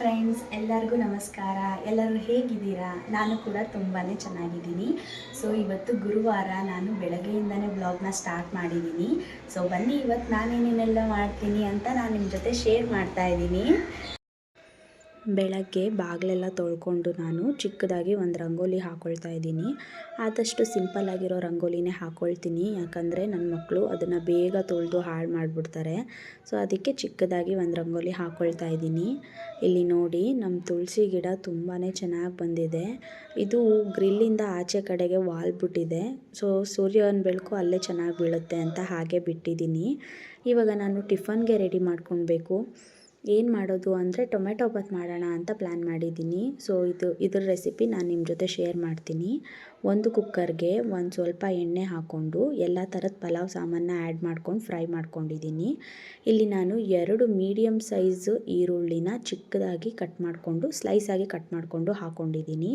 Friends, ಎಲ್ಲರಿಗೂ ನಮಸ್ಕಾರ. ಎಲ್ಲರೂ ಹೇಗಿದ್ದೀರಾ? ನಾನು ಕೂಡ ತುಂಬಾ ಚೆನ್ನಾಗಿದ್ದೀನಿ. ಸೊ ಇವತ್ತು ಗುರುವಾರ, ನಾನು ಬೆಳಗ್ಗೆಯಿಂದನೇ ವ್ಲಾಗ್ನ ಸ್ಟಾರ್ಟ್ ಮಾಡಿದ್ದೀನಿ. ಸೊ ಬನ್ನಿ, ಇವತ್ತು ನಾನೇನೇನೆಲ್ಲ ಮಾಡ್ತೀನಿ ಅಂತ ನಾನು ನಿಮ್ಮ ಜೊತೆ ಶೇರ್ ಮಾಡ್ತಾ ಇದ್ದೀನಿ. ಬೆಳಗ್ಗೆ ಬಾಗಿಲೆಲ್ಲ ತೊಳ್ಕೊಂಡು ನಾನು ಚಿಕ್ಕದಾಗಿ ಒಂದು ರಂಗೋಲಿ ಹಾಕ್ಕೊಳ್ತಾ ಇದ್ದೀನಿ. ಆದಷ್ಟು ಸಿಂಪಲ್ಲಾಗಿರೋ ರಂಗೋಲಿನೇ ಹಾಕ್ಕೊಳ್ತೀನಿ, ಯಾಕಂದರೆ ನನ್ನ ಮಕ್ಕಳು ಅದನ್ನು ಬೇಗ ತೊಳೆದು ಹಾಳು ಮಾಡಿಬಿಡ್ತಾರೆ. ಸೊ ಅದಕ್ಕೆ ಚಿಕ್ಕದಾಗಿ ಒಂದು ರಂಗೋಲಿ ಹಾಕ್ಕೊಳ್ತಾ ಇದ್ದೀನಿ. ಇಲ್ಲಿ ನೋಡಿ, ನಮ್ಮ ತುಳಸಿ ಗಿಡ ತುಂಬಾ ಚೆನ್ನಾಗಿ ಬಂದಿದೆ. ಇದು ಗ್ರಿಲ್ಲಿಂದ ಆಚೆ ಕಡೆಗೆ ವಾಲ್ಬಿಟ್ಟಿದೆ. ಸೊ ಸೂರ್ಯನ ಬೆಳಕು ಅಲ್ಲೇ ಚೆನ್ನಾಗಿ ಬೀಳುತ್ತೆ ಅಂತ ಹಾಗೆ ಬಿಟ್ಟಿದ್ದೀನಿ. ಇವಾಗ ನಾನು ಟಿಫನ್ಗೆ ರೆಡಿ ಮಾಡ್ಕೊಳ್ಬೇಕು. ಏನು ಮಾಡೋದು ಅಂದರೆ ಟೊಮೆಟೊ ಬಾತ್ ಮಾಡೋಣ ಅಂತ ಪ್ಲ್ಯಾನ್ ಮಾಡಿದ್ದೀನಿ. ಸೊ ಇದ್ರ ರೆಸಿಪಿ ನಾನು ನಿಮ್ಮ ಜೊತೆ ಶೇರ್ ಮಾಡ್ತೀನಿ. ಒಂದು ಕುಕ್ಕರ್ಗೆ ಒಂದು ಸ್ವಲ್ಪ ಎಣ್ಣೆ ಹಾಕ್ಕೊಂಡು ಎಲ್ಲ ಥರದ ಪಲಾವ್ ಸಾಮಾನ ಆ್ಯಡ್ ಮಾಡ್ಕೊಂಡು ಫ್ರೈ ಮಾಡ್ಕೊಂಡಿದ್ದೀನಿ. ಇಲ್ಲಿ ನಾನು 2 ಮೀಡಿಯಮ್ ಸೈಜು ಈರುಳ್ಳಿನ ಚಿಕ್ಕದಾಗಿ ಕಟ್ ಮಾಡಿಕೊಂಡು ಸ್ಲೈಸಾಗಿ ಕಟ್ ಮಾಡಿಕೊಂಡು ಹಾಕ್ಕೊಂಡಿದ್ದೀನಿ.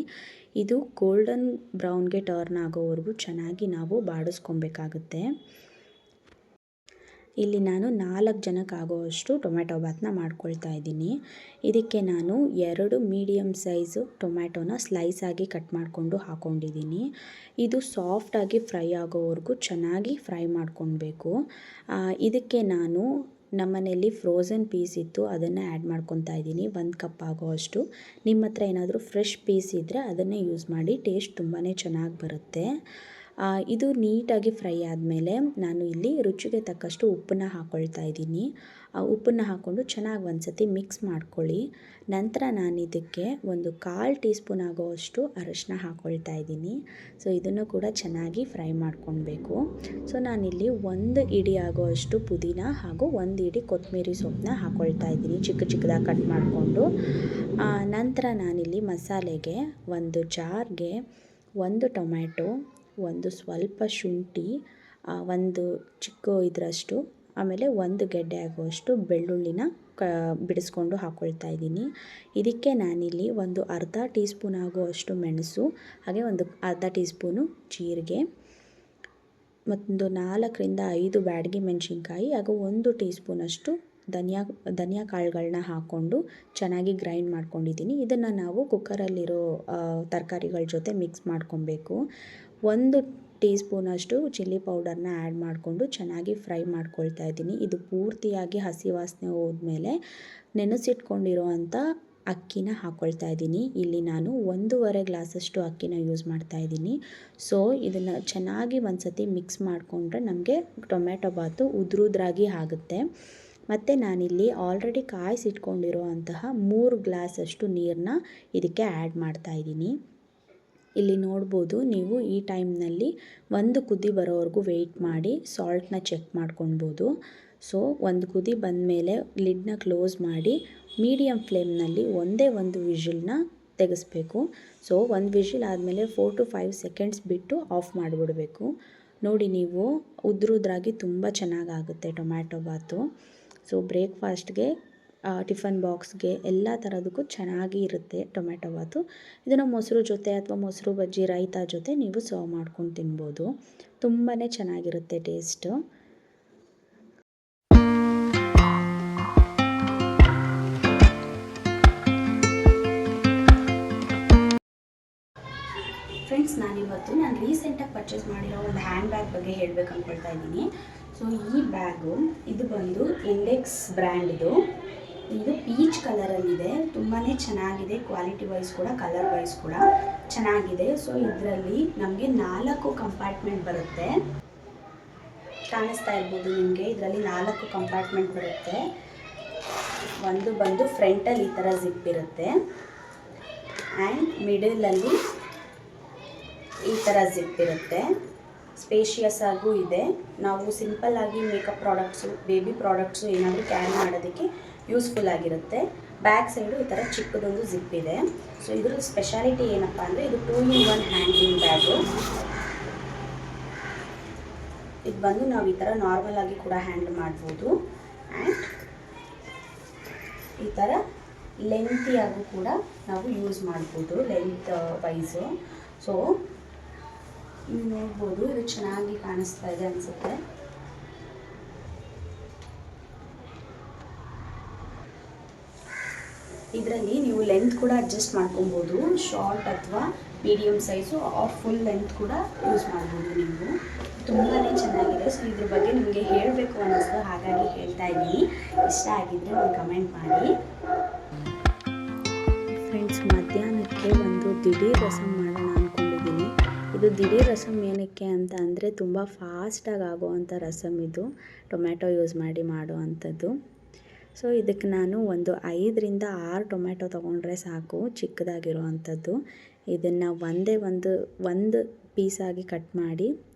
ಇದು ಗೋಲ್ಡನ್ ಬ್ರೌನ್ಗೆ ಟರ್ನ್ ಆಗೋವರೆಗೂ ಚೆನ್ನಾಗಿ ನಾವು ಬಾಡಿಸ್ಕೊಬೇಕಾಗುತ್ತೆ. ಇಲ್ಲಿ ನಾನು 4 ಜನಕ್ಕಾಗುವಷ್ಟು ಟೊಮೆಟೊ ಬಾತ್ನ ಮಾಡ್ಕೊಳ್ತಾ ಇದ್ದೀನಿ. ಇದಕ್ಕೆ ನಾನು 2 ಮೀಡಿಯಮ್ ಸೈಜು ಟೊಮ್ಯಾಟೊನ ಸ್ಲೈಸಾಗಿ ಕಟ್ ಮಾಡಿಕೊಂಡು ಹಾಕ್ಕೊಂಡಿದ್ದೀನಿ. ಇದು ಸಾಫ್ಟಾಗಿ ಫ್ರೈ ಆಗೋವರೆಗೂ ಚೆನ್ನಾಗಿ ಫ್ರೈ ಮಾಡ್ಕೊಳ್ಬೇಕು. ಇದಕ್ಕೆ ನಾನು ನಮ್ಮನೇಲಿ ಫ್ರೋಝನ್ ಪೀಸ್ ಇತ್ತು, ಅದನ್ನು ಆ್ಯಡ್ ಮಾಡ್ಕೊತಾ ಇದ್ದೀನಿ. 1 ಕಪ್ ಆಗೋವಷ್ಟು. ನಿಮ್ಮ ಹತ್ರ ಏನಾದರೂ ಫ್ರೆಶ್ ಪೀಸ್ ಇದ್ದರೆ ಅದನ್ನೇ ಯೂಸ್ ಮಾಡಿ, ಟೇಸ್ಟ್ ತುಂಬಾ ಚೆನ್ನಾಗಿ ಬರುತ್ತೆ. ಇದು ನೀಟಾಗಿ ಫ್ರೈ ಆದಮೇಲೆ ನಾನು ಇಲ್ಲಿ ರುಚಿಗೆ ತಕ್ಕಷ್ಟು ಉಪ್ಪನ್ನು ಹಾಕ್ಕೊಳ್ತಾ ಇದ್ದೀನಿ. ಉಪ್ಪನ್ನು ಹಾಕ್ಕೊಂಡು ಚೆನ್ನಾಗಿ ಒಂದು ಸತಿ ಮಿಕ್ಸ್ ಮಾಡ್ಕೊಳ್ಳಿ. ನಂತರ ನಾನು ಇದಕ್ಕೆ ಒಂದು 1/4 ಟೀ ಸ್ಪೂನ್ ಆಗೋವಷ್ಟು ಅರಿಶಿನ ಹಾಕ್ಕೊಳ್ತಾ ಇದ್ದೀನಿ. ಸೊ ಇದನ್ನು ಕೂಡ ಚೆನ್ನಾಗಿ ಫ್ರೈ ಮಾಡ್ಕೊಳ್ಬೇಕು. ಸೊ ನಾನಿಲ್ಲಿ 1 ಇಡಿ ಆಗೋವಷ್ಟು ಪುದೀನ ಹಾಗೂ 1 ಇಡಿ ಕೊತ್ತಂಬರಿ ಸೊಪ್ಪನ್ನ ಹಾಕ್ಕೊಳ್ತಾ ಇದ್ದೀನಿ, ಚಿಕ್ಕದಾಗಿ ಕಟ್ ಮಾಡಿಕೊಂಡು. ನಂತರ ನಾನಿಲ್ಲಿ ಮಸಾಲೆಗೆ ಒಂದು ಜಾರ್ಗೆ 1 ಟೊಮ್ಯಾಟೊ, ಒಂದು ಸ್ವಲ್ಪ ಶುಂಠಿ, ಒಂದು ಚಿಕ್ಕ ಇದರಷ್ಟು, ಆಮೇಲೆ 1 ಗೆಡ್ಡೆ ಆಗುವಷ್ಟು ಬೆಳ್ಳುಳ್ಳಿನ ಬಿಡಿಸ್ಕೊಂಡು ಹಾಕ್ಕೊಳ್ತಾ ಇದ್ದೀನಿ. ಇದಕ್ಕೆ ನಾನಿಲ್ಲಿ ಒಂದು ಅರ್ಧ ಟೀ ಸ್ಪೂನ್ ಆಗುವಷ್ಟು ಮೆಣಸು, ಹಾಗೆ ಒಂದು ಅರ್ಧ ಟೀ ಸ್ಪೂನು ಜೀರಿಗೆ, ಮತ್ತೊಂದು 4ರಿಂದ 5 ಬ್ಯಾಡಗಿ ಮೆಣಸಿನ್ಕಾಯಿ ಹಾಗೂ 1 ಟೀ ಸ್ಪೂನಷ್ಟು ಧನಿಯಾ ಕಾಳುಗಳನ್ನ ಹಾಕ್ಕೊಂಡು ಚೆನ್ನಾಗಿ ಗ್ರೈಂಡ್ ಮಾಡ್ಕೊಂಡಿದ್ದೀನಿ. ಇದನ್ನು ನಾವು ಕುಕ್ಕರಲ್ಲಿರೋ ತರಕಾರಿಗಳ ಜೊತೆ ಮಿಕ್ಸ್ ಮಾಡ್ಕೊಬೇಕು. 1 ಟೀ ಸ್ಪೂನಷ್ಟು ಚಿಲ್ಲಿ ಪೌಡರ್ನ ಆ್ಯಡ್ ಮಾಡಿಕೊಂಡು ಚೆನ್ನಾಗಿ ಫ್ರೈ ಮಾಡ್ಕೊಳ್ತಾ ಇದ್ದೀನಿ. ಇದು ಪೂರ್ತಿಯಾಗಿ ಹಸಿ ವಾಸನೆ ಹೋದ್ಮೇಲೆ ನೆನೆಸಿಟ್ಕೊಂಡಿರೋ ಅಂಥ ಅಕ್ಕಿನ ಹಾಕ್ಕೊಳ್ತಾ ಇದ್ದೀನಿ. ಇಲ್ಲಿ ನಾನು 1.5 ಗ್ಲಾಸಷ್ಟು ಅಕ್ಕಿನ ಯೂಸ್ ಮಾಡ್ತಾ ಇದ್ದೀನಿ. ಸೊ ಇದನ್ನು ಚೆನ್ನಾಗಿ ಒಂದು ಸತಿ ಮಿಕ್ಸ್ ಮಾಡಿಕೊಂಡ್ರೆ ನಮಗೆ ಟೊಮೆಟೊ ಬಾತು ಉದ್ರಾಗಿ ಆಗುತ್ತೆ. ಮತ್ತು ನಾನಿಲ್ಲಿ ಆಲ್ರೆಡಿ ಕಾಯಿಸಿಟ್ಕೊಂಡಿರೋ ಅಂತಹ 3 ಗ್ಲಾಸಷ್ಟು ನೀರನ್ನ ಇದಕ್ಕೆ ಆ್ಯಡ್ ಮಾಡ್ತಾ ಇದ್ದೀನಿ. ಇಲ್ಲಿ ನೋಡ್ಬೋದು ನೀವು, ಈ ಟೈಮ್ನಲ್ಲಿ 1 ಕುದಿ ಬರೋವರೆಗೂ ವೆಯ್ಟ್ ಮಾಡಿ ಸಾಲ್ಟ್ನ ಚೆಕ್ ಮಾಡ್ಕೊಳ್ಬೋದು. ಸೊ 1 ಕುದಿ ಬಂದಮೇಲೆ ಲಿಡ್ನ ಕ್ಲೋಸ್ ಮಾಡಿ ಮೀಡಿಯಮ್ ಫ್ಲೇಮ್ನಲ್ಲಿ ಒಂದೇ ಒಂದು ವಿಷಿಲ್ನ ತೆಗೆಸ್ಬೇಕು. ಸೊ 1 ವಿಷಿಲ್ ಆದಮೇಲೆ 4 to 5 ಸೆಕೆಂಡ್ಸ್ ಬಿಟ್ಟು ಆಫ್ ಮಾಡಿಬಿಡಬೇಕು. ನೋಡಿ, ನೀವು ಉದ್ರಾಗಿ ತುಂಬ ಚೆನ್ನಾಗಾಗುತ್ತೆ ಟೊಮ್ಯಾಟೊ ಬಾತು. ಸೊ ಬ್ರೇಕ್ಫಾಸ್ಟ್ಗೆ, ಟಿಫನ್ ಬಾಕ್ಸ್ಗೆ ಎಲ್ಲ ಥರದಕ್ಕೂ ಚೆನ್ನಾಗಿ ಇರುತ್ತೆ ಟೊಮೆಟೊ ಬಾತು. ಇದನ್ನು ಮೊಸರು ಜೊತೆ ಅಥವಾ ಮೊಸರು ಬಜ್ಜಿ ರೈತ ಜೊತೆ ನೀವು ಸರ್ವ್ ಮಾಡ್ಕೊಂಡು ತಿನ್ಬೋದು. ತುಂಬಾ ಚೆನ್ನಾಗಿರುತ್ತೆ ಟೇಸ್ಟು. ಫ್ರೆಂಡ್ಸ್, ನಾನು ರೀಸೆಂಟಾಗಿ ಪರ್ಚೇಸ್ ಮಾಡಿರೋ ಒಂದು ಹ್ಯಾಂಡ್ ಬ್ಯಾಗ್ ಬಗ್ಗೆ ಹೇಳಬೇಕು ಅಂದ್ಕೊಳ್ತಾ ಇದ್ದೀನಿ. ಸೊ ಈ ಬ್ಯಾಗು, ಇದು ಬಂದು ಇಂಡೆಕ್ಸ್ ಬ್ರ್ಯಾಂಡ್ದು. ಇದು ಪೀಚ್ ಕಲರಲ್ಲಿದೆ, ತುಂಬಾ ಚೆನ್ನಾಗಿದೆ. ಕ್ವಾಲಿಟಿ ವೈಸ್ ಕೂಡ, ಕಲರ್ ವೈಸ್ ಕೂಡ ಚೆನ್ನಾಗಿದೆ. ಸೊ ಇದರಲ್ಲಿ ನಮಗೆ 4 ಕಂಪಾರ್ಟ್ಮೆಂಟ್ ಬರುತ್ತೆ. ಕಾಣಿಸ್ತಾ ಇರ್ಬೋದು ನಿಮಗೆ, ಇದರಲ್ಲಿ 4 ಕಂಪಾರ್ಟ್ಮೆಂಟ್ ಬರುತ್ತೆ. ಒಂದು ಬಂದು ಫ್ರಂಟಲ್ಲಿ ಈ ಥರ ಜಿಪ್ ಇರುತ್ತೆ, ಆ್ಯಂಡ್ ಮಿಡಲಲ್ಲಿ ಈ ಥರ ಜಿಪ್ ಇರುತ್ತೆ. ಸ್ಪೇಷಿಯಸ್ ಆಗೂ ಇದೆ. ನಾವು ಸಿಂಪಲ್ಲಾಗಿ ಮೇಕಪ್ ಪ್ರಾಡಕ್ಟ್ಸು, ಬೇಬಿ ಪ್ರಾಡಕ್ಟ್ಸು ಏನಾದರೂ ಕ್ಯಾರಿ ಮಾಡೋದಕ್ಕೆ ಯೂಸ್ಫುಲ್ ಆಗಿರುತ್ತೆ. ಬ್ಯಾಕ್ ಸೈಡು ಈ ಥರ ಚಿಕ್ಕದೊಂದು ಜಿಪ್ ಇದೆ. ಸೊ ಇದ್ರ ಸ್ಪೆಷಾಲಿಟಿ ಏನಪ್ಪ ಅಂದರೆ, ಇದು 2-in-1 ಹ್ಯಾಂಡಿಂಗ್ ಬ್ಯಾಗು. ಇದು ಬಂದು ನಾವು ಈ ಥರ ನಾರ್ಮಲ್ ಆಗಿ ಕೂಡ ಹ್ಯಾಂಡಲ್ ಮಾಡ್ಬೋದು, ಆ್ಯಂಡ್ ಈ ಥರ ಲೆಂತಿಯಾಗೂ ಕೂಡ ನಾವು ಯೂಸ್ ಮಾಡ್ಬೋದು, ಲೆಂತ್ ವೈಸು. ಸೊ ನೀವು ನೋಡ್ಬೋದು, ಇದು ಚೆನ್ನಾಗಿ ಕಾಣಿಸ್ತಾ ಇದೆ ಅನಿಸುತ್ತೆ. ಇದರಲ್ಲಿ ನೀವು ಲೆಂತ್ ಕೂಡ ಅಡ್ಜಸ್ಟ್ ಮಾಡ್ಕೊಬೋದು, ಶಾರ್ಟ್ ಅಥವಾ medium size or full length ಕೂಡ ಯೂಸ್ ಮಾಡ್ಬೋದು ನೀವು. ತುಂಬಾ ಚೆನ್ನಾಗಿದೆ. ಸೊ ಇದ್ರ ಬಗ್ಗೆ ನಿಮಗೆ ಹೇಳಬೇಕು ಅನ್ನಿಸ್ತು, ಹಾಗಾಗಿ ಹೇಳ್ತಾ ಇದ್ದೀನಿ. ಇಷ್ಟ ಆಗಿದ್ದರೆ ಒಂದು ಕಮೆಂಟ್ ಮಾಡಿ ಫ್ರೆಂಡ್ಸ್. ಮಧ್ಯಾಹ್ನಕ್ಕೆ ಒಂದು ದಿಢೀರ್ ರಸಮ್ ಮಾಡೋಣ ಅಂದ್ಕೊಂಡಿದ್ದೀನಿ. ಇದು ದಿಢೀರ್ ರಸಮ್ ಏನಕ್ಕೆ ಅಂತ ಅಂದರೆ ತುಂಬ ಫಾಸ್ಟಾಗಿ ಆಗೋವಂಥ ರಸಮ್ ಇದು, ಟೊಮ್ಯಾಟೊ ಯೂಸ್ ಮಾಡಿ ಮಾಡೋ ಅಂಥದ್ದು. ಸೊ ಇದಕ್ಕೆ ನಾನು ಒಂದು 5ರಿಂದ 6 ಟೊಮ್ಯಾಟೊ ತೊಗೊಂಡ್ರೆ ಸಾಕು, ಚಿಕ್ಕದಾಗಿರೋ ಅಂಥದ್ದು. ಇದನ್ನು ಒಂದು ಪೀಸಾಗಿ ಕಟ್ ಮಾಡಿ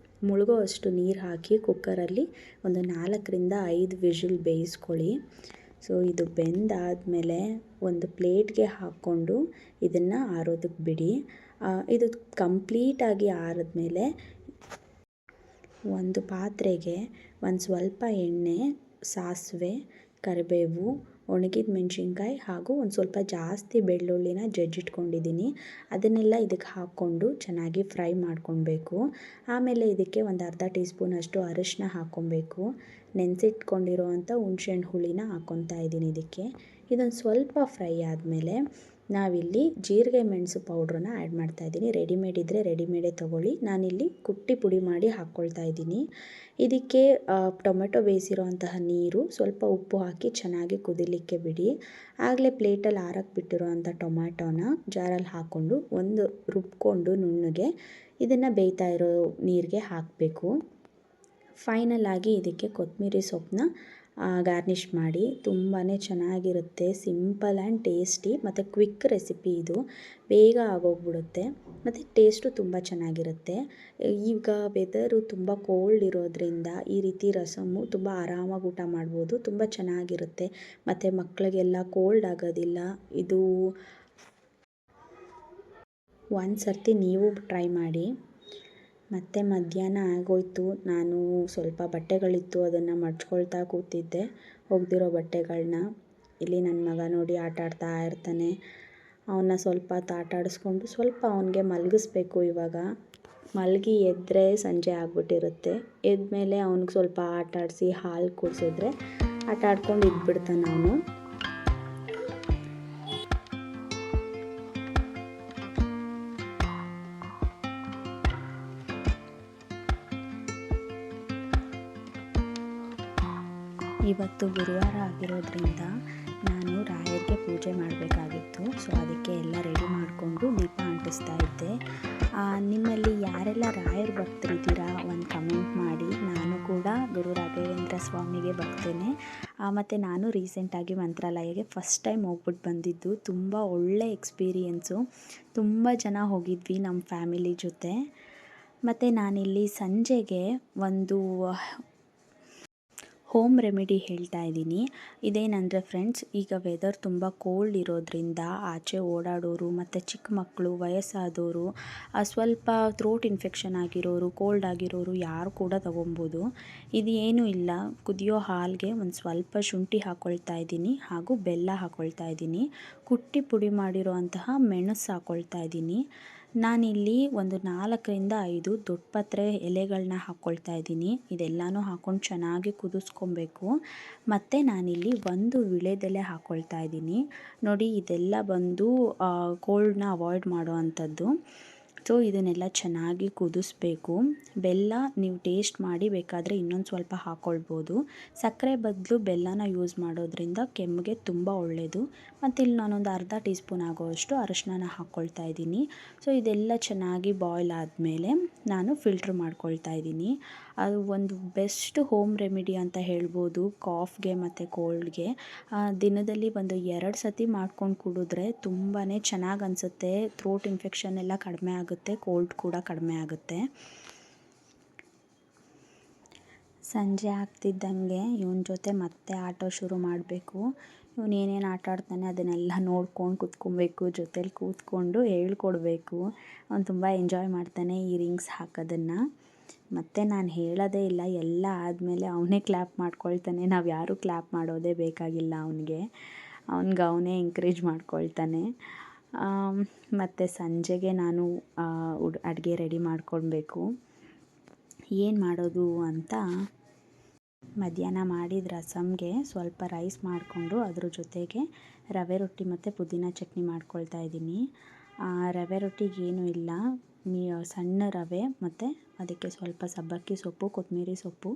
ಮುಳುಗೋ ಅಷ್ಟು ನೀರು ಹಾಕಿ ಕುಕ್ಕರಲ್ಲಿ ಒಂದು 4ರಿಂದ 5 ವಿಷಿಲ್ ಬೇಯಿಸ್ಕೊಳ್ಳಿ. ಸೊ ಇದು ಬೆಂದಾದಮೇಲೆ ಒಂದು ಪ್ಲೇಟ್ಗೆ ಹಾಕ್ಕೊಂಡು ಇದನ್ನು ಆರೋದಕ್ಕೆ ಬಿಡಿ. ಇದು ಕಂಪ್ಲೀಟಾಗಿ ಆರಿದ್ಮೇಲೆ ಒಂದು ಪಾತ್ರೆಗೆ ಒಂದು ಸ್ವಲ್ಪ ಎಣ್ಣೆ, ಸಾಸಿವೆ, ಕರಿಬೇವು, ಒಣಗಿದ ಮೆಣಸಿನ್ಕಾಯಿ ಹಾಗೂ ಒಂದು ಸ್ವಲ್ಪ ಜಾಸ್ತಿ ಬೆಳ್ಳುಳ್ಳಿನ ಜಜ್ಜಿಟ್ಕೊಂಡಿದ್ದೀನಿ. ಅದನ್ನೆಲ್ಲ ಇದಕ್ಕೆ ಹಾಕ್ಕೊಂಡು ಚೆನ್ನಾಗಿ ಫ್ರೈ ಮಾಡ್ಕೊಳ್ಬೇಕು. ಆಮೇಲೆ ಇದಕ್ಕೆ ಒಂದು ಅರ್ಧ ಟೀ ಸ್ಪೂನಷ್ಟು ಅರಿಶಿನ ಹಾಕ್ಕೊಬೇಕು. ನೆನೆಸಿಟ್ಕೊಂಡಿರೋ ಅಂಥ ಹುಣಸೆಹಣ್ಣು ಹುಳಿನ ಹಾಕ್ಕೊತಾ ಇದ್ದೀನಿ ಇದಕ್ಕೆ. ಇದೊಂದು ಸ್ವಲ್ಪ ಫ್ರೈ ಆದಮೇಲೆ ನಾವಿಲ್ಲಿ ಜೀರಿಗೆ ಮೆಣಸು ಪೌಡ್ರನ್ನ ಆ್ಯಡ್ ಮಾಡ್ತಾಯಿದ್ದೀನಿ. ರೆಡಿಮೇಡ್ ಇದ್ದರೆ ರೆಡಿಮೇಡೇ ತೊಗೊಳ್ಳಿ. ನಾನಿಲ್ಲಿ ಕುಟ್ಟಿ ಪುಡಿ ಮಾಡಿ ಹಾಕ್ಕೊಳ್ತಾ ಇದ್ದೀನಿ. ಇದಕ್ಕೆ ಟೊಮೆಟೊ ಬೇಯಿಸಿರೋ ಅಂತಹ ನೀರು, ಸ್ವಲ್ಪ ಉಪ್ಪು ಹಾಕಿ ಚೆನ್ನಾಗಿ ಕುದಿಲಿಕ್ಕೆ ಬಿಡಿ. ಆಗಲೇ ಪ್ಲೇಟಲ್ಲಿ ಆರಕ್ಕೆ ಬಿಟ್ಟಿರೋ ಅಂಥ ಟೊಮ್ಯಾಟೋನ ಜಾರಲ್ಲಿ ಹಾಕ್ಕೊಂಡು ರುಬ್ಕೊಂಡು ನುಣ್ಣಗೆ ಇದನ್ನು ಬೇಯ್ತಾ ಇರೋ ನೀರಿಗೆ ಹಾಕಬೇಕು. ಫೈನಲ್ ಆಗಿ ಇದಕ್ಕೆ ಕೊತ್ತಂಬರಿ ಸೊಪ್ಪನ್ನ ಗಾರ್ನಿಷ್ ಮಾಡಿ. ತುಂಬಾ ಚೆನ್ನಾಗಿರುತ್ತೆ. ಸಿಂಪಲ್ ಆ್ಯಂಡ್ ಟೇಸ್ಟಿ ಮತ್ತು ಕ್ವಿಕ್ ರೆಸಿಪಿ ಇದು, ಬೇಗ ಆಗೋಗ್ಬಿಡುತ್ತೆ ಮತ್ತು ಟೇಸ್ಟು ತುಂಬ ಚೆನ್ನಾಗಿರುತ್ತೆ. ಈಗ ವೆದರು ತುಂಬ ಕೋಲ್ಡ್ ಇರೋದ್ರಿಂದ ಈ ರೀತಿ ರಸಮ್ಮು ತುಂಬ ಆರಾಮಾಗಿ ಊಟ ಮಾಡ್ಬೋದು, ತುಂಬ ಚೆನ್ನಾಗಿರುತ್ತೆ ಮತ್ತು ಮಕ್ಕಳಿಗೆಲ್ಲ ಕೋಲ್ಡ್ ಆಗೋದಿಲ್ಲ. ಇದು ಒಂದು ಸರ್ತಿ ನೀವು ಟ್ರೈ ಮಾಡಿ. ಮತ್ತು ಮಧ್ಯಾಹ್ನ ಆಗೋಯ್ತು. ನಾನು ಸ್ವಲ್ಪ ಬಟ್ಟೆಗಳಿತ್ತು, ಅದನ್ನು ಮಡ್ಚ್ಕೊಳ್ತಾ ಕೂತಿದ್ದೆ, ಒಗೆದಿರೋ ಬಟ್ಟೆಗಳನ್ನ. ಇಲ್ಲಿ ನನ್ನ ಮಗ ನೋಡಿ ಆಟ ಆಡ್ತಾ ಇರ್ತಾನೆ. ಅವನ್ನ ಸ್ವಲ್ಪ ಹೊತ್ತು ಆಟ ಆಡಿಸ್ಕೊಂಡು ಸ್ವಲ್ಪ ಅವನಿಗೆ ಮಲಗಿಸ್ಬೇಕು. ಇವಾಗ ಮಲಗಿ ಎದ್ದರೆ ಸಂಜೆ ಆಗಿಬಿಟ್ಟಿರುತ್ತೆ. ಎದ್ಮೇಲೆ ಅವ್ನಿಗೆ ಸ್ವಲ್ಪ ಆಟ ಆಡಿಸಿ ಹಾಲು ಕುಡಿಸಿದ್ರೆ ಆಟ ಆಡ್ಕೊಂಡು ಇದ್ಬಿಡ್ತಾನೆ ಅವನು. ಇವತ್ತು ಗುರುವಾರ ಆಗಿರೋದ್ರಿಂದ ನಾನು ರಾಯರಿಗೆ ಪೂಜೆ ಮಾಡಬೇಕಾಗಿತ್ತು. ಸೊ ಅದಕ್ಕೆ ಎಲ್ಲ ರೆಡಿ ಮಾಡಿಕೊಂಡು ದೀಪ ಅಂಟಿಸ್ತಾ ಇದ್ದೆ. ನಿಮ್ಮಲ್ಲಿ ಯಾರೆಲ್ಲ ರಾಯರ ಭಕ್ತರಿದ್ದೀರಾ ಒಂದು ಕಮೆಂಟ್ ಮಾಡಿ. ನಾನು ಕೂಡ ಗುರು ರಾಘವೇಂದ್ರ ಸ್ವಾಮಿಗೆ ಭಕ್ತೇನೆ. ಮತ್ತು ನಾನು ರೀಸೆಂಟಾಗಿ ಮಂತ್ರಾಲಯಗೆ ಫಸ್ಟ್ ಟೈಮ್ ಹೋಗ್ಬಿಟ್ಟು ಬಂದಿದ್ದು. ತುಂಬ ಒಳ್ಳೆ ಎಕ್ಸ್ಪೀರಿಯೆನ್ಸು. ತುಂಬ ಜನ ಹೋಗಿದ್ವಿ ನಮ್ಮ ಫ್ಯಾಮಿಲಿ ಜೊತೆ. ಮತ್ತು ನಾನಿಲ್ಲಿ ಸಂಜೆಗೆ ಒಂದು ಹೋಮ್ ರೆಮಿಡಿ ಹೇಳ್ತಾ ಇದ್ದೀನಿ. ಇದೇನಂದರೆ ಫ್ರೆಂಡ್ಸ್, ಈಗ ವೆದರ್ ತುಂಬ ಕೋಲ್ಡ್ ಇರೋದ್ರಿಂದ ಆಚೆ ಓಡಾಡೋರು ಮತ್ತು ಚಿಕ್ಕ ಮಕ್ಕಳು, ವಯಸ್ಸಾದವರು, ಸ್ವಲ್ಪ ಥ್ರೋಟ್ ಇನ್ಫೆಕ್ಷನ್ ಆಗಿರೋರು, ಕೋಲ್ಡ್ ಆಗಿರೋರು ಯಾರು ಕೂಡ ತೊಗೊಬೋದು. ಇದು ಏನೂ ಇಲ್ಲ, ಕುದಿಯೋ ಹಾಲಿಗೆ ಒಂದು ಸ್ವಲ್ಪ ಶುಂಠಿ ಹಾಕ್ಕೊಳ್ತಾ ಇದ್ದೀನಿ ಹಾಗೂ ಬೆಲ್ಲ ಹಾಕ್ಕೊಳ್ತಾ ಇದ್ದೀನಿ. ಕುಟ್ಟಿ ಪುಡಿ ಮಾಡಿರೋ ಅಂತಹ ಮೆಣಸು ಹಾಕ್ಕೊಳ್ತಾ ಇದ್ದೀನಿ. ನಾನಿಲ್ಲಿ ಒಂದು 4ರಿಂದ 5 ದೊಡ್ಡಪತ್ರೆ ಎಲೆಗಳನ್ನ ಹಾಕ್ಕೊಳ್ತಾ ಇದ್ದೀನಿ. ಇದೆಲ್ಲನೂ ಹಾಕ್ಕೊಂಡು ಚೆನ್ನಾಗಿ ಕುದಿಸ್ಕೊಬೇಕು. ಮತ್ತು ನಾನಿಲ್ಲಿ ಒಂದು ವೀಳ್ಯದೆಲೆ ಹಾಕ್ಕೊಳ್ತಾ ಇದ್ದೀನಿ. ನೋಡಿ, ಇದೆಲ್ಲ ಬಂದು ಕೋಲ್ಡ್ನ ಅವಾಯ್ಡ್ ಮಾಡೋ ಅಂಥದ್ದು. ಸೊ ಇದನ್ನೆಲ್ಲ ಚೆನ್ನಾಗಿ ಕುದಿಸ್ಬೇಕು. ಬೆಲ್ಲ ನೀವು ಟೇಸ್ಟ್ ಮಾಡಿ ಬೇಕಾದರೆ ಇನ್ನೊಂದು ಸ್ವಲ್ಪ ಹಾಕ್ಕೊಳ್ಬೋದು. ಸಕ್ಕರೆ ಬದಲು ಬೆಲ್ಲನ ಯೂಸ್ ಮಾಡೋದ್ರಿಂದ ಕೆಮ್ಮಿಗೆ ತುಂಬ ಒಳ್ಳೆಯದು. ಮತ್ತು ಇಲ್ಲಿ ನಾನೊಂದು ಅರ್ಧ ಟೀ ಸ್ಪೂನ್ ಆಗೋವಷ್ಟು ಅರಶಿನ ಹಾಕ್ಕೊಳ್ತಾ ಇದ್ದೀನಿ. ಸೊ ಇದೆಲ್ಲ ಚೆನ್ನಾಗಿ ಬಾಯ್ಲ್ ಆದಮೇಲೆ ನಾನು ಫಿಲ್ಟ್ರ್ ಮಾಡ್ಕೊಳ್ತಾ ಇದ್ದೀನಿ. ಅದು ಒಂದು ಬೆಸ್ಟ್ ಹೋಮ್ ರೆಮಿಡಿ ಅಂತ ಹೇಳ್ಬೋದು ಕಾಫ್ಗೆ ಮತ್ತು ಕೋಲ್ಡ್ಗೆ. ದಿನದಲ್ಲಿ ಒಂದು 2 ಸತಿ ಮಾಡ್ಕೊಂಡು ಕುಡಿದ್ರೆ ತುಂಬಾ ಚೆನ್ನಾಗಿ ಅನಿಸುತ್ತೆ. ಥ್ರೋಟ್ ಇನ್ಫೆಕ್ಷನ್ ಎಲ್ಲ ಕಡಿಮೆ ಆಗುತ್ತೆ, ಕೋಲ್ಡ್ ಕೂಡ ಕಡಿಮೆ ಆಗುತ್ತೆ. ಸಂಜೆ ಆಗ್ತಿದ್ದಂಗೆ ಇವನ ಜೊತೆ ಮತ್ತೆ ಆಟ ಶುರು ಮಾಡಬೇಕು. ಇವನು ಏನೇನು ಆಟ ಆಡ್ತಾನೆ ಅದನ್ನೆಲ್ಲ ನೋಡ್ಕೊಂಡು ಕೂತ್ಕೊಬೇಕು, ಜೊತೇಲಿ ಕೂತ್ಕೊಂಡು ಹೇಳ್ಕೊಡ್ಬೇಕು. ಅವನು ತುಂಬ ಎಂಜಾಯ್ ಮಾಡ್ತಾನೆ ಈ ರಿಂಗ್ಸ್ ಹಾಕೋದನ್ನು. ಮತ್ತು ನಾನು ಹೇಳೋದೇ ಇಲ್ಲ, ಎಲ್ಲ ಆದಮೇಲೆ ಅವನೇ ಕ್ಲ್ಯಾಪ್ ಮಾಡ್ಕೊಳ್ತಾನೆ. ನಾವು ಯಾರೂ ಕ್ಲ್ಯಾಪ್ ಮಾಡೋದೇ ಬೇಕಾಗಿಲ್ಲ ಅವನಿಗೆ ಅವನೇ ಎಂಕರೇಜ್ ಮಾಡ್ಕೊಳ್ತಾನೆ. ಮತ್ತು ಸಂಜೆಗೆ ನಾನು ಅಡುಗೆ ರೆಡಿ ಮಾಡ್ಕೊಳ್ಬೇಕು. ಏನು ಮಾಡೋದು ಅಂತ ಮಧ್ಯಾಹ್ನ ಮಾಡಿದ ರಸಮ್ಗೆ ಸ್ವಲ್ಪ ರೈಸ್ ಮಾಡಿಕೊಂಡು ಅದ್ರ ಜೊತೆಗೆ ರವೆ ರೊಟ್ಟಿ ಮತ್ತು ಪುದೀನ ಚಟ್ನಿ ಮಾಡ್ಕೊಳ್ತಾ ಇದ್ದೀನಿ. ರವೆ ರೊಟ್ಟಿಗೆ ಏನೂ ಇಲ್ಲ, ಸಣ್ಣ ರವೆ ಮತ್ತು ಅದಕ್ಕೆ ಸ್ವಲ್ಪ ಸಬ್ಬಕ್ಕಿ ಸೊಪ್ಪು, ಕೊತ್ತಂಬರಿ ಸೊಪ್ಪು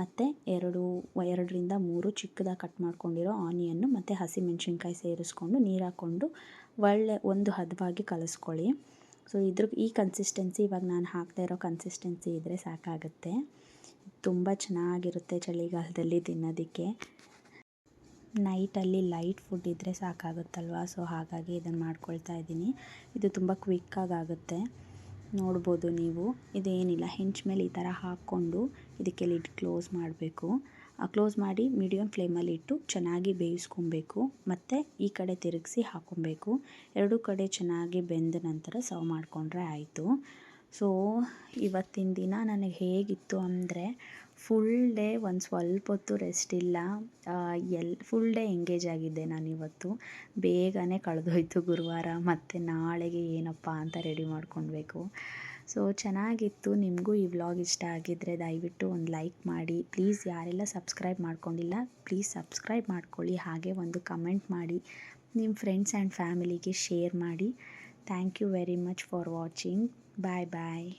ಮತ್ತು 2-3 ಚಿಕ್ಕದಾಗಿ ಕಟ್ ಮಾಡ್ಕೊಂಡಿರೋ ಆನಿಯನ್ನು ಮತ್ತು ಹಸಿಮೆಣ್ಸಿನ್ಕಾಯಿ ಸೇರಿಸ್ಕೊಂಡು ನೀರು ಹಾಕ್ಕೊಂಡು ಒಂದು ಹದವಾಗಿ ಕಲಿಸ್ಕೊಳ್ಳಿ. ಸೊ ಈ ಕನ್ಸಿಸ್ಟೆನ್ಸಿ ಇವಾಗ ನಾನು ಹಾಕ್ತಾ ಇರೋ ಕನ್ಸಿಸ್ಟೆನ್ಸಿ ಇದ್ದರೆ ಸಾಕಾಗುತ್ತೆ. ತುಂಬ ಚೆನ್ನಾಗಿರುತ್ತೆ ಚಳಿಗಾಲದಲ್ಲಿ ತಿನ್ನೋದಕ್ಕೆ. ನೈಟಲ್ಲಿ ಲೈಟ್ ಫುಡ್ ಇದ್ದರೆ ಸಾಕಾಗುತ್ತಲ್ವ, ಸೊ ಹಾಗಾಗಿ ಇದನ್ನು ಮಾಡ್ಕೊಳ್ತಾ ಇದ್ದೀನಿ. ಇದು ತುಂಬ ಕ್ವಿಕ್ಕಾಗಿ ಆಗುತ್ತೆ, ನೋಡ್ಬೋದು ನೀವು. ಇದೇನಿಲ್ಲ, ಹೆಂಚು ಮೇಲೆ ಈ ಥರ ಹಾಕ್ಕೊಂಡು ಇದಕ್ಕೆ ಲಿಡ್ ಕ್ಲೋಸ್ ಮಾಡಬೇಕು. ಕ್ಲೋಸ್ ಮಾಡಿ ಮೀಡಿಯಮ್ ಫ್ಲೇಮಲ್ಲಿ ಇಟ್ಟು ಚೆನ್ನಾಗಿ ಬೇಯಿಸ್ಕೊಬೇಕು ಮತ್ತು ಈ ಕಡೆ ತಿರುಗಿಸಿ ಹಾಕ್ಕೊಬೇಕು. ಎರಡೂ ಕಡೆ ಚೆನ್ನಾಗಿ ಬೆಂದ ನಂತರ ಸರ್ವ್ ಮಾಡಿಕೊಂಡ್ರೆ ಆಯಿತು. ಸೊ ಇವತ್ತಿನ ದಿನ ನನಗೆ ಹೇಗಿತ್ತು ಅಂದರೆ, ಫುಲ್ ಡೇ ಒಂದು ಸ್ವಲ್ಪ ಹೊತ್ತು ರೆಸ್ಟ್ ಇಲ್ಲ, ಫುಲ್ ಡೇ ಎಂಗೇಜ್ ಆಗಿದ್ದೆ ನಾನಿವತ್ತು. ಬೇಗನೆ ಕಳೆದೋಯ್ತು ಗುರುವಾರ, ಮತ್ತು ನಾಳೆಗೆ ಏನಪ್ಪ ಅಂತ ರೆಡಿ ಮಾಡ್ಕೊಳ್ಬೇಕು. ಸೊ ಚೆನ್ನಾಗಿತ್ತು. ನಿಮಗೂ ಈ ವ್ಲಾಗ್ ಇಷ್ಟ ಆಗಿದ್ದರೆ ದಯವಿಟ್ಟು ಒಂದು ಲೈಕ್ ಮಾಡಿ. ಪ್ಲೀಸ್ ಯಾರೆಲ್ಲ ಸಬ್ಸ್ಕ್ರೈಬ್ ಮಾಡ್ಕೊಂಡಿಲ್ಲ ಪ್ಲೀಸ್ ಸಬ್ಸ್ಕ್ರೈಬ್ ಮಾಡ್ಕೊಳ್ಳಿ. ಹಾಗೆ ಒಂದು ಕಮೆಂಟ್ ಮಾಡಿ ನಿಮ್ಮ ಫ್ರೆಂಡ್ಸ್ ಆ್ಯಂಡ್ ಫ್ಯಾಮಿಲಿಗೆ ಶೇರ್ ಮಾಡಿ. Thank you very much for watching. Bye bye.